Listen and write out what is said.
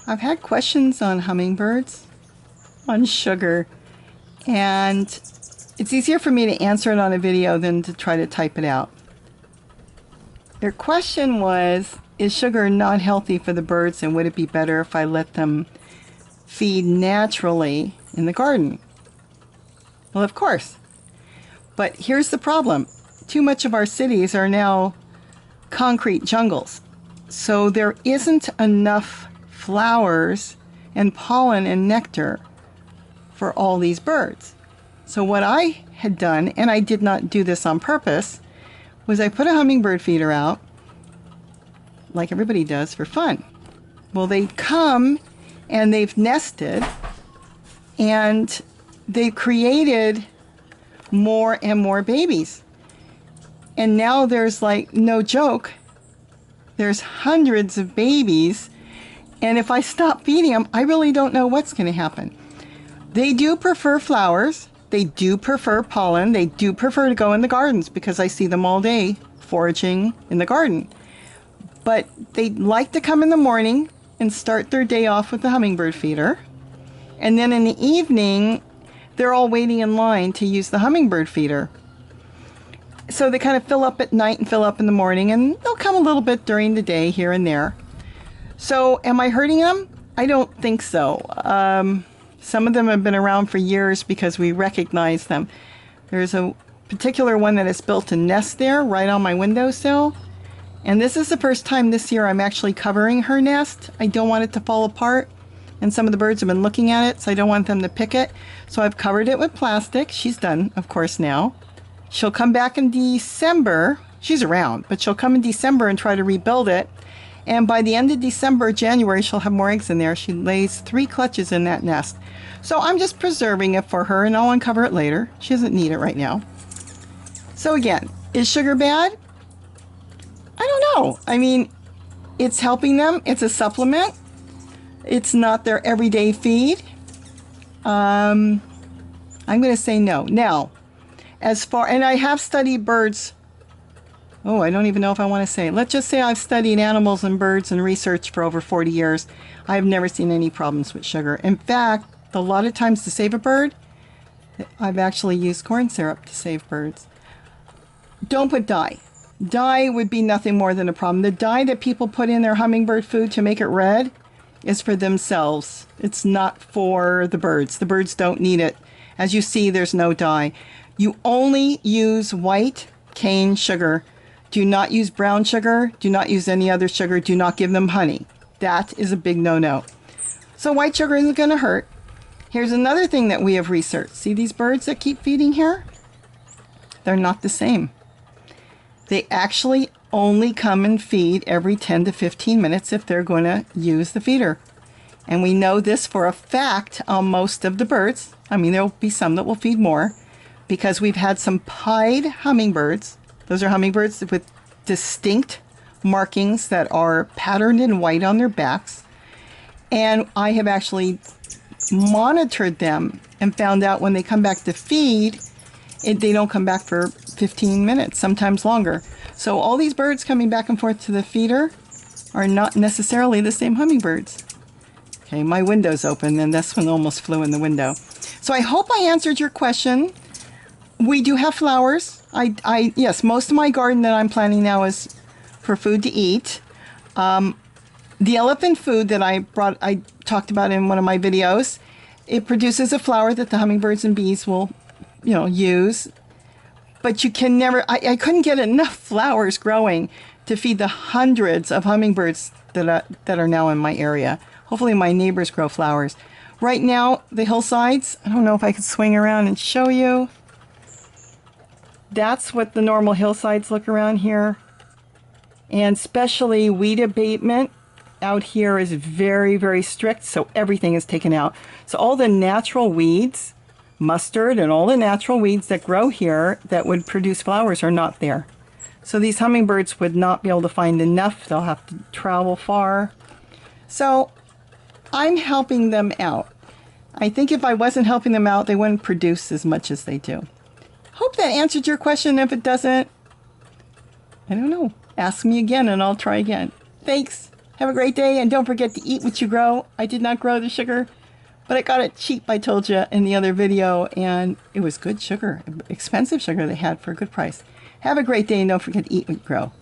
I've had questions on hummingbirds, on sugar, and it's easier for me to answer it on a video than to try to type it out. Their question was, is sugar not healthy for the birds, and would it be better if I let them feed naturally in the garden? Well, of course. But here's the problem. Too much of our cities are now concrete jungles. So there isn't enough flowers and pollen and nectar for all these birds. So what I had done, and I did not do this on purpose, was I put a hummingbird feeder out, like everybody does, for fun. Well, they come and they've nested, and they've created more and more babies. And now there's, like, no joke, there's hundreds of babies, and if I stop feeding them, I really don't know what's going to happen. They do prefer flowers, they do prefer pollen, they do prefer to go in the gardens because I see them all day foraging in the garden. But they like to come in the morning and start their day off with the hummingbird feeder. And then in the evening, they're all waiting in line to use the hummingbird feeder. So they kind of fill up at night and fill up in the morning, and they'll come a little bit during the day here and there. So am I hurting them? I don't think so. Some of them have been around for years because we recognize them. There's a particular one that has built a nest there right on my windowsill. And this is the first time this year I'm actually covering her nest. I don't want it to fall apart. And some of the birds have been looking at it, so I don't want them to pick it. So I've covered it with plastic. She's done, of course, now. She'll come back in December. She's around, but she'll come in December and try to rebuild it. And by the end of December, January, she'll have more eggs in there. She lays 3 clutches in that nest. So I'm just preserving it for her, and I'll uncover it later. She doesn't need it right now. So again, is sugar bad? I don't know. I mean, it's helping them. It's a supplement. It's not their everyday feed. I'm going to say no. Now, and I have studied birds. Oh, I don't even know if I want to say it. Let's just say I've studied animals and birds and research for over 40 years. I've never seen any problems with sugar. In fact, a lot of times to save a bird, I've actually used corn syrup to save birds. Don't put dye. Dye would be nothing more than a problem. The dye that people put in their hummingbird food to make it red is for themselves. It's not for the birds. The birds don't need it. As you see, there's no dye. You only use white cane sugar. Do not use brown sugar. Do not use any other sugar. Do not give them honey. That is a big no-no. So white sugar isn't going to hurt. Here's another thing that we have researched. See these birds that keep feeding here? They're not the same. They actually only come and feed every 10 to 15 minutes if they're going to use the feeder. And we know this for a fact on most of the birds. I mean, there'll be some that will feed more because we've had some pied hummingbirds. Those are hummingbirds with distinct markings that are patterned in white on their backs. And I have actually monitored them and found out when they come back to feed, they don't come back for 15 minutes, sometimes longer. So all these birds coming back and forth to the feeder are not necessarily the same hummingbirds. Okay, my window's open, and this one almost flew in the window. So I hope I answered your question. We do have flowers. Yes, most of my garden that I'm planting now is for food to eat. The elephant food that I talked about in one of my videos, it produces a flower that the hummingbirds and bees will, use. But you can never, I couldn't get enough flowers growing to feed the hundreds of hummingbirds that are now in my area. Hopefully my neighbors grow flowers. Right now, the hillsides, I don't know if I could swing around and show you. That's what the normal hillsides look around here. And especially weed abatement out here is very, very strict, so everything is taken out. So all the natural weeds, mustard and all the natural weeds that grow here that would produce flowers are not there. So these hummingbirds would not be able to find enough. They'll have to travel far. So I'm helping them out. I think if I wasn't helping them out, they wouldn't produce as much as they do. Hope that answered your question. If it doesn't, I don't know. Ask me again and I'll try again. Thanks. Have a great day, and don't forget to eat what you grow. I did not grow the sugar, but I got it cheap, I told you in the other video, and it was good sugar, expensive sugar they had for a good price. Have a great day, and don't forget to eat what you grow.